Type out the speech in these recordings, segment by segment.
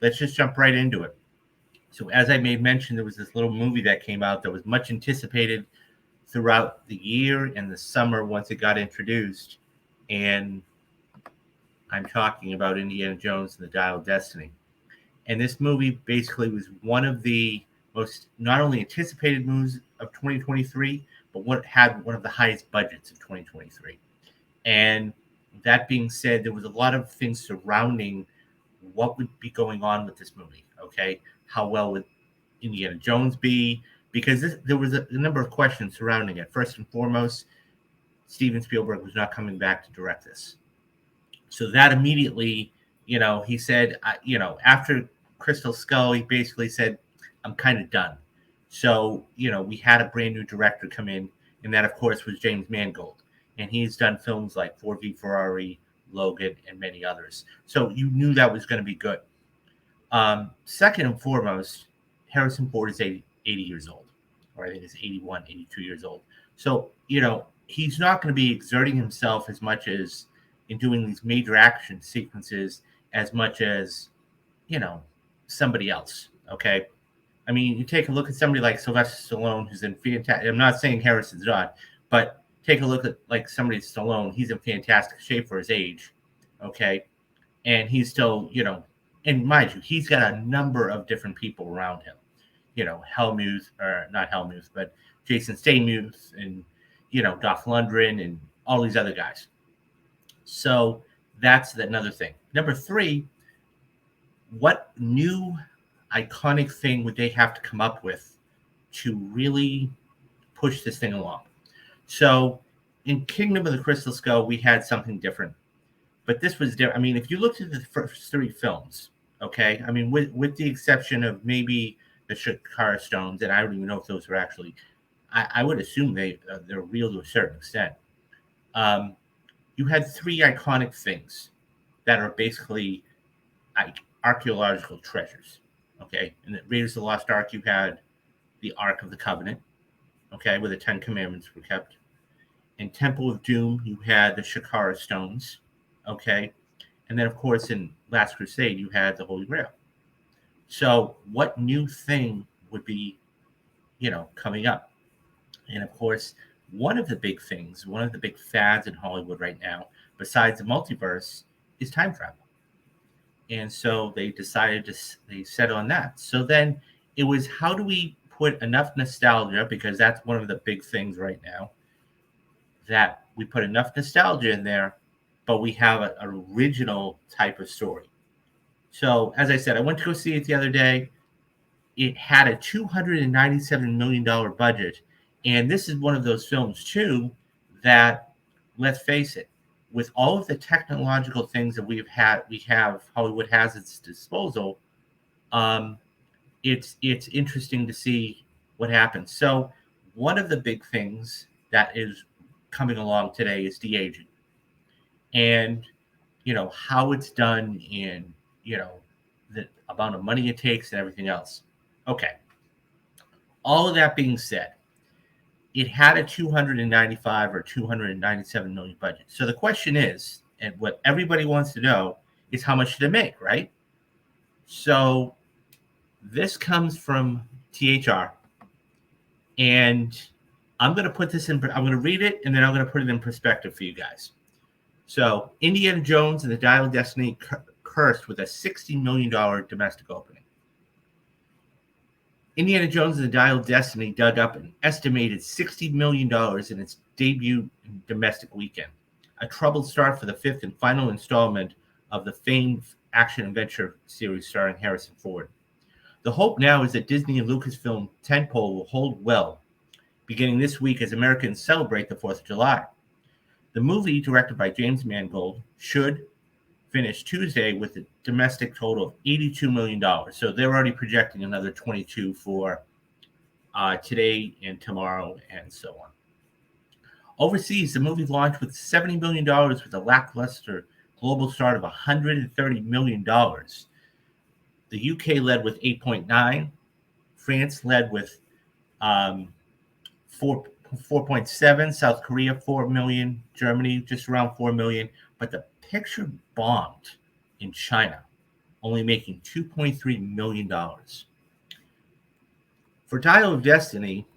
let's just jump right into it. So, as I made mention, there was this little movie that came out that was much anticipated throughout the year and the summer once it got introduced. And I'm talking about Indiana Jones and the Dial of Destiny. And this movie basically was one of the most not only anticipated movies of 2023, but what had one of the highest budgets of 2023. And that being said, there was a lot of things surrounding what would be going on with this movie. Okay, how well would Indiana Jones be? Because there was a number of questions surrounding it. First and foremost, Steven Spielberg was not coming back to direct this. So that immediately, he said, after Crystal Skull, he basically said, I'm kind of done. So, we had a brand new director come in, and that, of course, was James Mangold. And he's done films like Ford v Ferrari, Logan, and many others. So you knew that was going to be good. Second and foremost, Harrison Ford is 80 years old, or I think it's 81, 82 years old. So, he's not going to be exerting himself as much as in doing these major action sequences as much as, somebody else. Okay. I mean, you take a look at somebody like Sylvester Stallone, who's in fantastic. I'm not saying Harrison's not, but take a look at like somebody Stallone. He's in fantastic shape for his age. Okay. And he's still, and mind you, he's got a number of different people around him. Helmuth, or not Helmuth, but Jason Statham and, Dolph Lundgren and all these other guys. So that's another thing. Number three, what new iconic thing would they have to come up with to really push this thing along? So in Kingdom of the Crystal Skull, we had something different, but this was different. I mean, if you looked at the first three films, okay, I mean, with the exception of maybe the Shakara stones, and I don't even know if those were actually, I would assume they're real to a certain extent. You had three iconic things that are basically like archaeological treasures. Okay, in the Raiders of the Lost Ark, you had the Ark of the Covenant, okay, where the Ten Commandments were kept. In Temple of Doom, you had the Shakara stones, okay, and then of course in Last Crusade, you had the Holy Grail. So, what new thing would be, coming up? And of course, one of the big things, one of the big fads in Hollywood right now, besides the multiverse, is time travel. And so they set on that. So then it was, how do we put enough nostalgia, because that's one of the big things right now, that we put enough nostalgia in there, but we have an original type of story. So as I said, I went to go see it the other day. It had a $297 million budget. And this is one of those films, too, that, let's face it, with all of the technological things that Hollywood has at its disposal, it's interesting to see what happens. So one of the big things that is coming along today is de-aging. And, how it's done in, the amount of money it takes and everything else. Okay. All of that being said, it had a 295 or 297 million budget. So the question is, and what everybody wants to know is, how much did it make, right? So this comes from THR, and I'm going to read it, and then I'm going to put it in perspective for you guys. So Indiana Jones and the Dial of Destiny cursed with a $60 million domestic opening. Indiana Jones and the Dial of Destiny dug up an estimated $60 million in its debut domestic weekend, a troubled start for the fifth and final installment of the famed action-adventure series starring Harrison Ford. The hope now is that Disney and Lucasfilm tentpole will hold well, beginning this week as Americans celebrate the 4th of July. The movie, directed by James Mangold, should finish Tuesday with a domestic total of $82 million. So they're already projecting another 22 for today and tomorrow and so on. Overseas, the movie launched with $70 million with a lackluster global start of $130 million. The UK led with 8.9. France led with 4.7. South Korea, 4 million. Germany, just around 4 million. But the picture bombed in China. only making $2.3 million. For Dial of Destiny,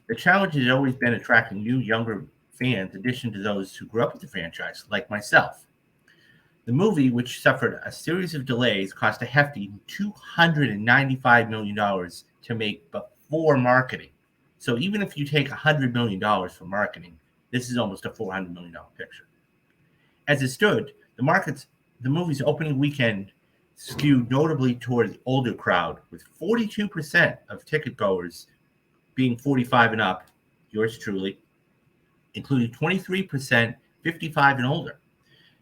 the challenge has always been attracting new, younger fans, in addition to those who grew up with the franchise, like myself. The movie, which suffered a series of delays, cost a hefty $295 million to make before marketing. So even if you take $100 million for marketing, this is almost a $400 million picture. As it stood, the movie's opening weekend skewed notably toward the older crowd, with 42% of ticket goers being 45 and up, yours truly, including 23% 55 and older.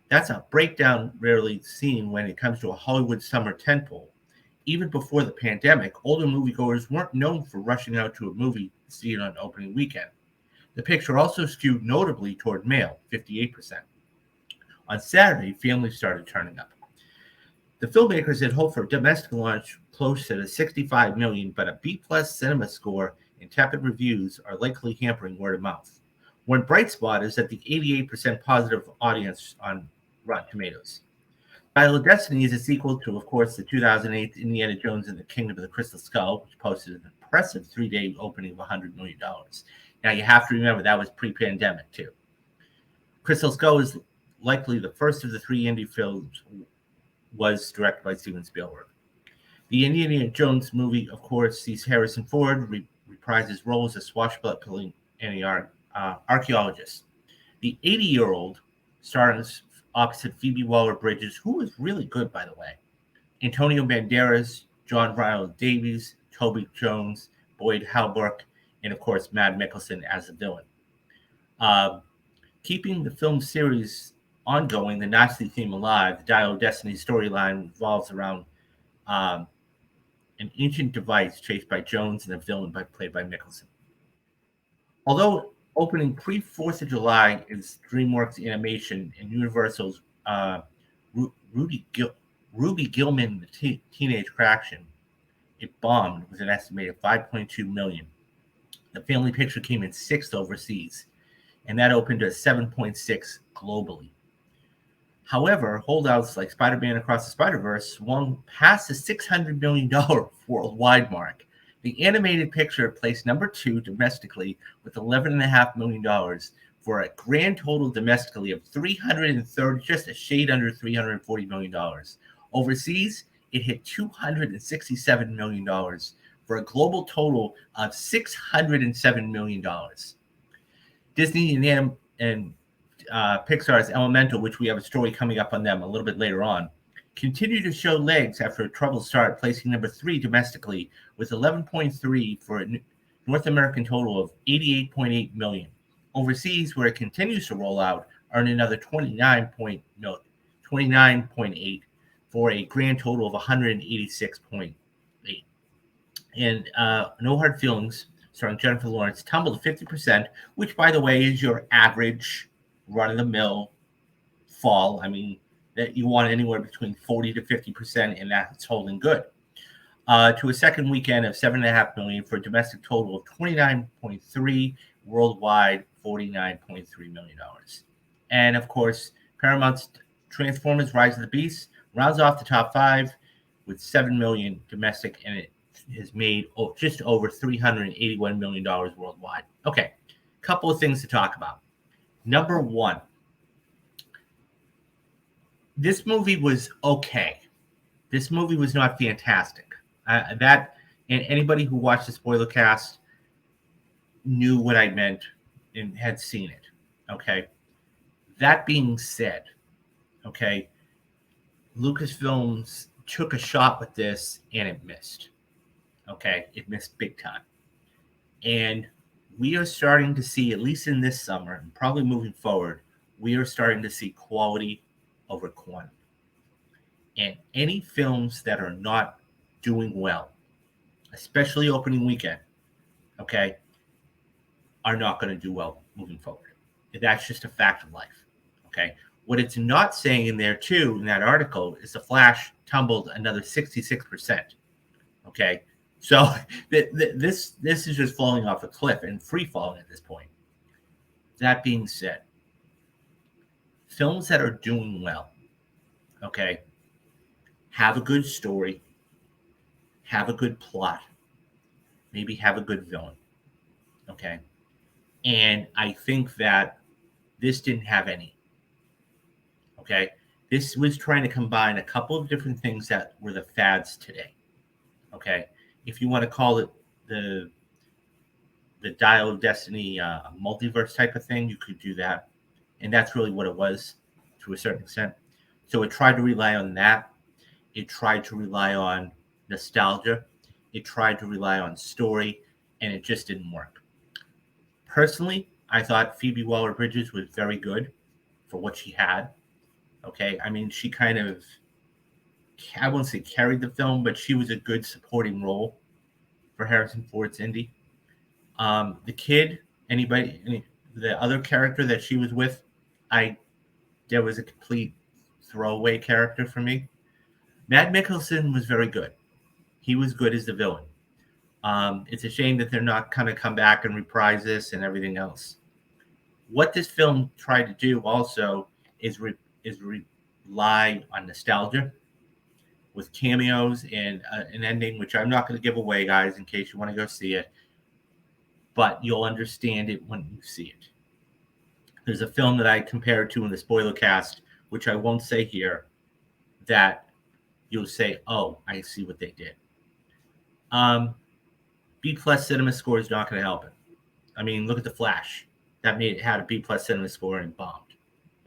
That's a breakdown rarely seen when it comes to a Hollywood summer tentpole. Even before the pandemic, older moviegoers weren't known for rushing out to a movie to see it on opening weekend. The picture also skewed notably toward male, 58%. On Saturday, families started turning up. The filmmakers had hoped for a domestic launch close to the 65 million, but a B-plus cinema score and tepid reviews are likely hampering word of mouth. One bright spot is that the 88% positive audience on Rotten Tomatoes. Dial of Destiny is a sequel to, of course, the 2008 Indiana Jones and the Kingdom of the Crystal Skull, which posted an impressive three-day opening of $100 million. Now, you have to remember that was pre-pandemic, too. Crystal Skull is likely the first of the three indie films was directed by Steven Spielberg. The Indiana Jones movie, of course, sees Harrison Ford reprise his role as a swashbuckling archaeologist. The 80-year-old stars opposite Phoebe Waller-Bridges, who was really good, by the way, Antonio Banderas, John Ryle-Davies, Toby Jones, Boyd Halbrook, and, of course, Mads Mikkelsen as the villain. Keeping the film series ongoing, the Nazi theme alive, the Dial of Destiny storyline revolves around an ancient device chased by Jones and a villain played by Mikkelsen. Although opening pre-4th of July is DreamWorks Animation and Universal's Ruby Gillman Teenage Kraken, it bombed with an estimated $5.2 million. The family picture came in 6th overseas, and that opened to 7.6 globally. However, holdouts like Spider-Man Across the Spider-Verse swung past the $600 million worldwide mark. The animated picture placed number 2 domestically with $11.5 million for a grand total domestically of just a shade under $340 million. Overseas, it hit $267 million for a global total of $607 million. Disney and Pixar's Elemental, which we have a story coming up on them a little bit later on, continue to show legs after a troubled start, placing number 3 domestically with 11.3 for a North American total of 88.8 million. Overseas, where it continues to roll out, earned another 29.8 for a grand total of 186.8. And No Hard Feelings, starring Jennifer Lawrence, tumbled to 50%, which, by the way, is your average run-of-the-mill fall. I mean, that you want anywhere between 40 to 50%, and that's holding good. To a second weekend of $7.5 million for a domestic total of 29.3, worldwide $49.3 million. And of course, Paramount's Transformers: Rise of the Beast rounds off the top 5 with $7 million domestic, and it has made just over $381 million worldwide. Okay, couple of things to talk about. Number 1, this movie was okay. This movie was not fantastic. And anybody who watched the spoiler cast knew what I meant and had seen it. Okay. That being said, okay, Lucasfilms took a shot with this and it missed. Okay. It missed big time. And we are starting to see, at least in this summer and probably moving forward, we are starting to see quality over quantity. And any films that are not doing well, especially opening weekend, okay, are not going to do well moving forward. That's just a fact of life, okay? What it's not saying in there, too, in that article, is The Flash tumbled another 66%, okay? So this is just falling off a cliff and free falling at this point. That being said, films that are doing well, okay, have a good story, have a good plot, maybe have a good villain. Okay. And I think that this didn't have any. Okay. This was trying to combine a couple of different things that were the fads today. Okay. If you want to call it the Dial of Destiny multiverse type of thing, you could do that. And that's really what it was to a certain extent. So it tried to rely on that. It tried to rely on nostalgia. It tried to rely on story, and it just didn't work. Personally, I thought Phoebe Waller Bridges was very good for what she had. Okay. I mean, she kind of, I won't say carried the film, but she was a good supporting role for Harrison Ford's Indy. The kid, the other character that she was with, I there was a complete throwaway character for me. Matt Mikkelsen was very good. He was good as the villain. It's a shame that they're not kind of come back and reprise this and everything else. What this film tried to do also is rely on nostalgia with cameos and an ending, which I'm not going to give away, guys, in case you want to go see it. But you'll understand it when you see it. There's a film that I compared to in the spoiler cast, which I won't say here, that you'll say, "Oh, I see what they did." B plus cinema score is not going to help it. I mean, look at The Flash. That made it had a B plus cinema score and bombed.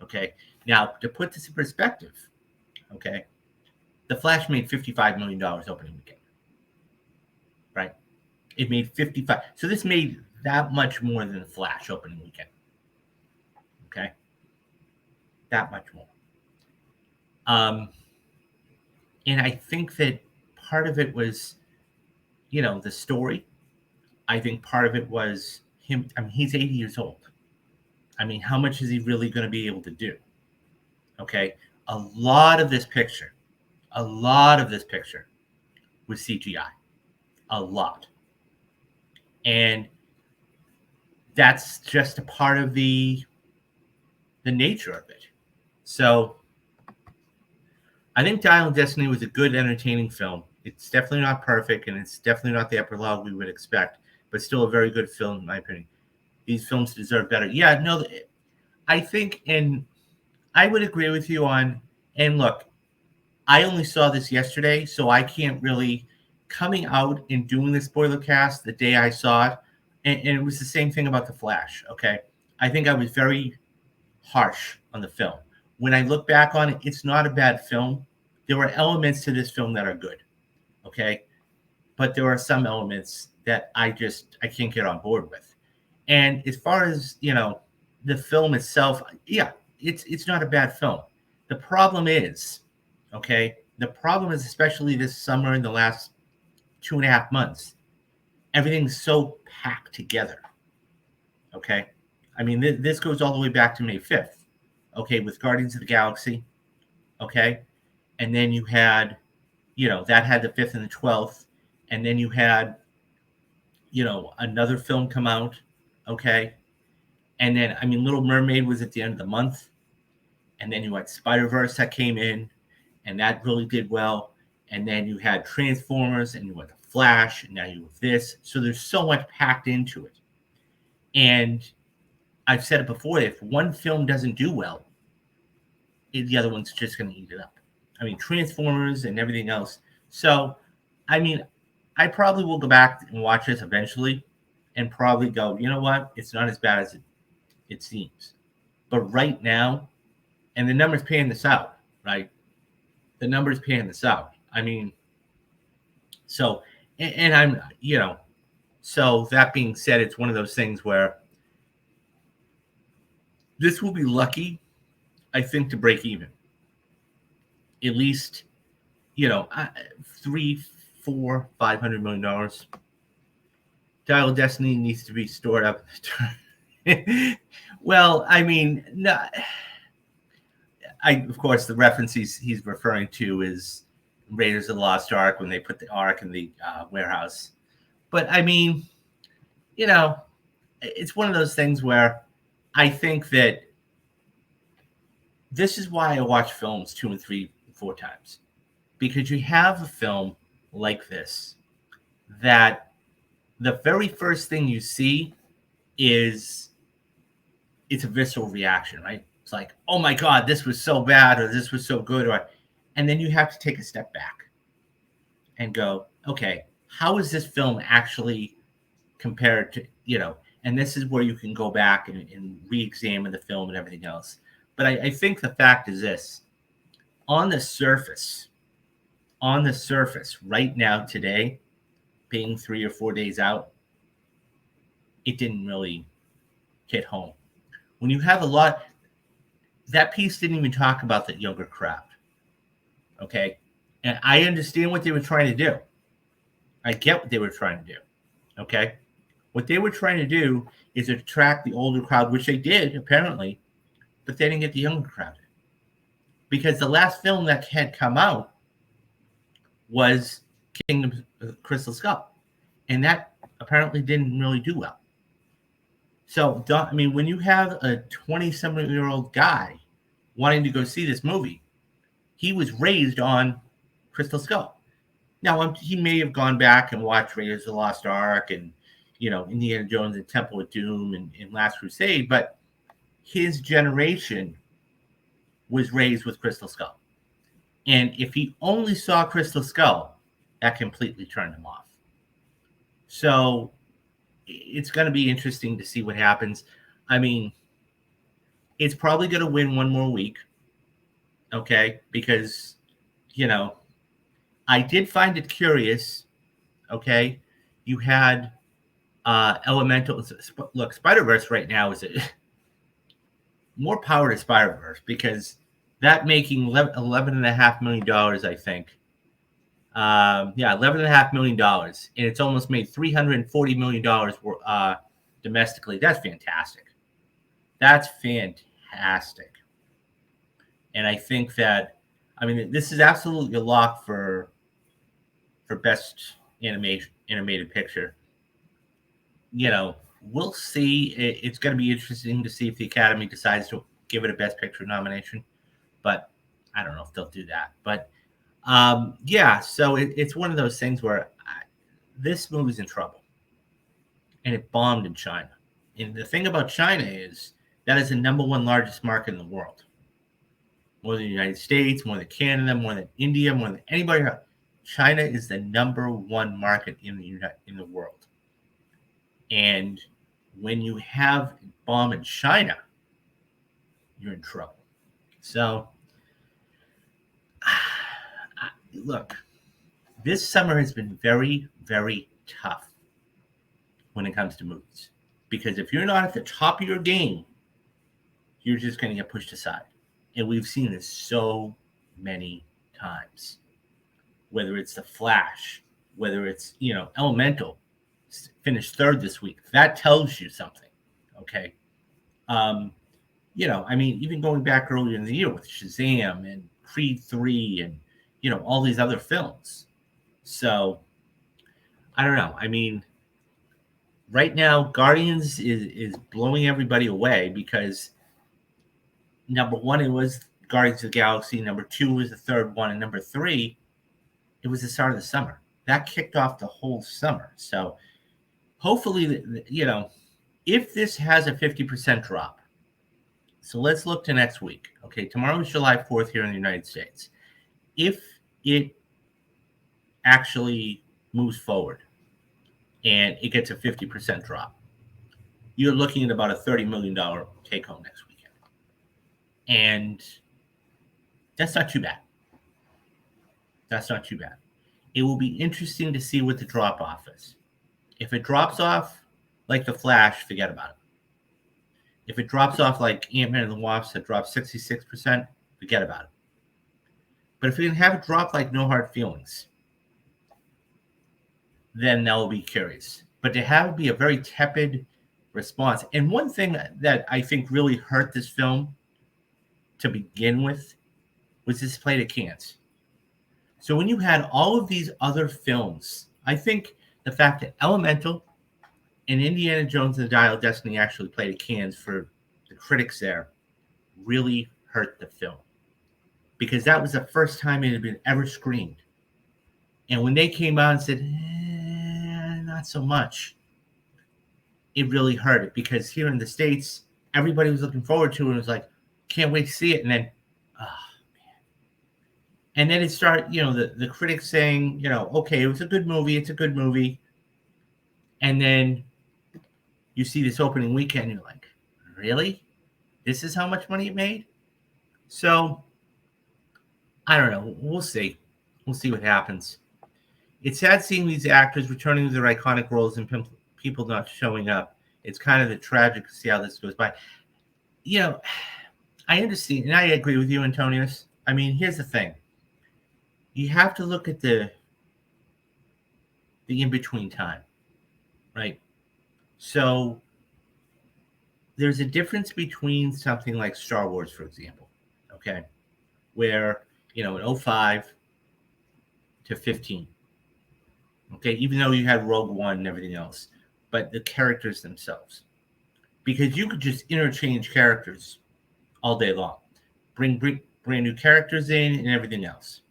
Okay, now to put this in perspective, okay, The Flash made $55 million opening weekend. Right? It made 55. So this made that much more than The Flash opening weekend. Okay, that much more. And I think that part of it was, the story. I think part of it was him. I mean, he's 80 years old. I mean, how much is he really going to be able to do? Okay. A lot of this picture was CGI. A lot. And that's just a part of the nature of it. So I think Dial of Destiny was a good, entertaining film. It's definitely not perfect, and it's definitely not the upper level we would expect, but still a very good film, in my opinion. These films deserve better. Yeah, no, I think, and I would agree with you on, and look, I only saw this yesterday, so I can't really, coming out and doing the spoiler cast the day I saw it, and it was the same thing about The Flash, okay? I think I was very harsh on the film. When I look back on it, it's not a bad film. There are elements to this film that are good, okay? But there are some elements that I can't get on board with. And as far as, the film itself, yeah, it's not a bad film. The problem is, especially this summer in the last 2.5 months, everything's so packed together. Okay. I mean, this goes all the way back to May 5th. Okay. With Guardians of the Galaxy. Okay. And then you had, that had the 5th and the 12th. And then you had, another film come out. Okay. And then, I mean, Little Mermaid was at the end of the month. And then you had Spider-Verse that came in, and that really did well. And then you had Transformers, and you had The Flash, and now you have this. So there's so much packed into it. And I've said it before, if one film doesn't do well, the other one's just going to eat it up. I mean, Transformers and everything else. So, I mean, I probably will go back and watch this eventually and probably go, you know what? It's not as bad as it seems. But right now, and the numbers pan this out, right? The numbers pan this out. I mean, so, and I'm, so that being said, it's one of those things where this will be lucky, I think, to break even. At least, $300, $400, $500 million. Dial of Destiny needs to be stored up. Well, I mean, no, of course, the reference he's referring to is Raiders of the Lost Ark when they put the Ark in the warehouse. But I mean, it's one of those things where I think that this is why I watch films 2 and 3 and 4 times. because you have a film like this that the very first thing you see is it's a visceral reaction, right? It's like, oh my God, this was so bad, or this was so good, and then you have to take a step back and go, okay, how is this film actually compared to, and this is where you can go back and re-examine the film and everything else. But I think the fact is this: on the surface, right now today, being 3 or 4 days out, it didn't really hit home. When you have that piece didn't even talk about the younger crowd. Okay. And I understand what they were trying to do. I get what they were trying to do. Okay. What they were trying to do is attract the older crowd, which they did, apparently, but they didn't get the younger crowd. Because the last film that had come out was Kingdom of Crystal Skull. And that apparently didn't really do well. So, I mean, when you have a 27-year-old guy wanting to go see this movie, he was raised on Crystal Skull. Now, he may have gone back and watched Raiders of the Lost Ark and, Indiana Jones and Temple of Doom and Last Crusade, but his generation was raised with Crystal Skull. And if he only saw Crystal Skull, that completely turned him off. So it's going to be interesting to see what happens. I mean, it's probably going to win one more week. Okay. Because, I did find it curious. Okay. You had Elemental. Look, Spider-Verse right now is more power to Spider-Verse, because that making $11.5 million, I think. $11.5 million, and it's almost made $340 million domestically. That's fantastic. That's fantastic. And I think that, I mean, this is absolutely a lock for best animated picture. We'll see. It's going to be interesting to see if the Academy decides to give it a Best Picture nomination, but I don't know if they'll do that. But so it's one of those things where this movie's in trouble, and it bombed in China. And the thing about China is that is the number one largest market in the world, more than the United States, more than Canada, more than India, more than anybody else. China is the number one market in the world. And when you have a bomb in China, you're in trouble. So, look, this summer has been very, very tough when it comes to movies. Because if you're not at the top of your game, you're just going to get pushed aside. And we've seen this so many times. Whether it's The Flash, whether it's, Elemental, finished third this week. That tells you something, okay? I mean, even going back earlier in the year with Shazam and Creed 3 and, all these other films. So, I don't know. I mean, right now, Guardians is blowing everybody away because, number one, it was Guardians of the Galaxy. Number two was the third one. And number three, it was the start of the summer. That kicked off the whole summer. So, hopefully, if this has a 50% drop, so let's look to next week. Okay, tomorrow is July 4th here in the United States. If it actually moves forward and it gets a 50% drop, you're looking at about a $30 million take home next weekend. And that's not too bad. That's not too bad. It will be interesting to see what the drop off is. If it drops off like The Flash, forget about it. If it drops off like Ant-Man and the Wasp that dropped 66%, forget about it. But if we can have it drop like No Hard Feelings, then that will be curious. But to have it be a very tepid response. And one thing that I think really hurt this film to begin with was this played at Cannes. So when you had all of these other films, I think the fact that Elemental and Indiana Jones and the Dial of Destiny actually played at Cannes for the critics there really hurt the film. because that was the first time it had been ever screened. And when they came out and said, not so much, it really hurt it, because here in the States, everybody was looking forward to it and was like, can't wait to see it. And then, oh, man. And then it started, the critics saying, okay, it was a good movie. It's a good movie. And then you see this opening weekend, you're like, really? This is how much money it made? So, I don't know. We'll see. We'll see what happens. It's sad seeing these actors returning to their iconic roles and people not showing up. It's kind of tragic to see how this goes by. I understand, and I agree with you, Antonius. I mean, here's the thing. You have to look at the in-between time, right? So there's a difference between something like Star Wars, for example, okay, where, in 05 to 15, okay, even though you had Rogue One and everything else, but the characters themselves, because you could just interchange characters all day long, bring brand new characters in and everything else.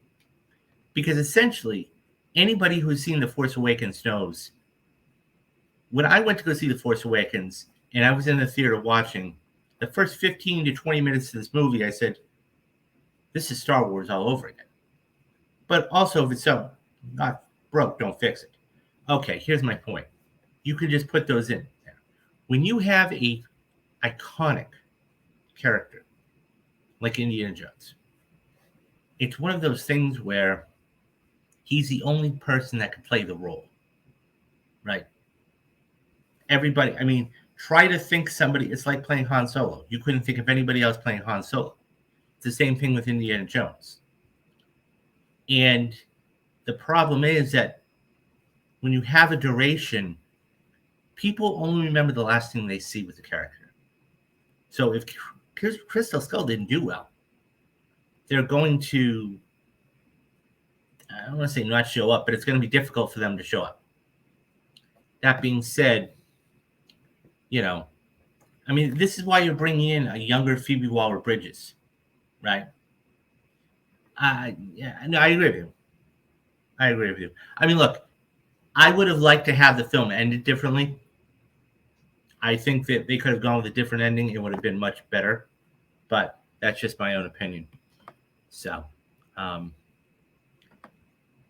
Because essentially, anybody who's seen The Force Awakens knows, when I went to go see The Force Awakens and I was in the theater watching, the first 15 to 20 minutes of this movie, I said, this is Star Wars all over again. But also, if it's not broke, don't fix it. Okay, here's my point. You could just put those in there. When you have a iconic character like Indiana Jones, it's one of those things where he's the only person that can play the role, right? Everybody, I mean, try to think somebody, it's like playing Han Solo. You couldn't think of anybody else playing Han Solo. It's the same thing with Indiana Jones. And the problem is that when you have a duration, people only remember the last thing they see with the character. So if Crystal Skull didn't do well, they're going to, I don't want to say not show up, but it's going to be difficult for them to show up. That being said, I mean, this is why you're bringing in a younger Phoebe Waller-Bridges, right? I agree with you. I mean, look, I would have liked to have the film ended differently. I think that they could have gone with a different ending. It would have been much better, but that's just my own opinion. So,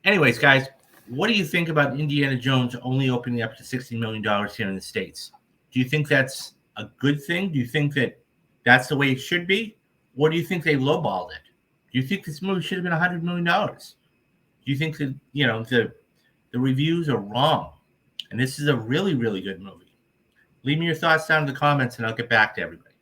anyways, guys, what do you think about Indiana Jones only opening up to $60 million here in the States? Do you think that's a good thing? Do you think that that's the way it should be? Or do you think they lowballed it? Do you think this movie should have been $100 million? Do you think that, the reviews are wrong and this is a really, really good movie? Leave me your thoughts down in the comments and I'll get back to everybody.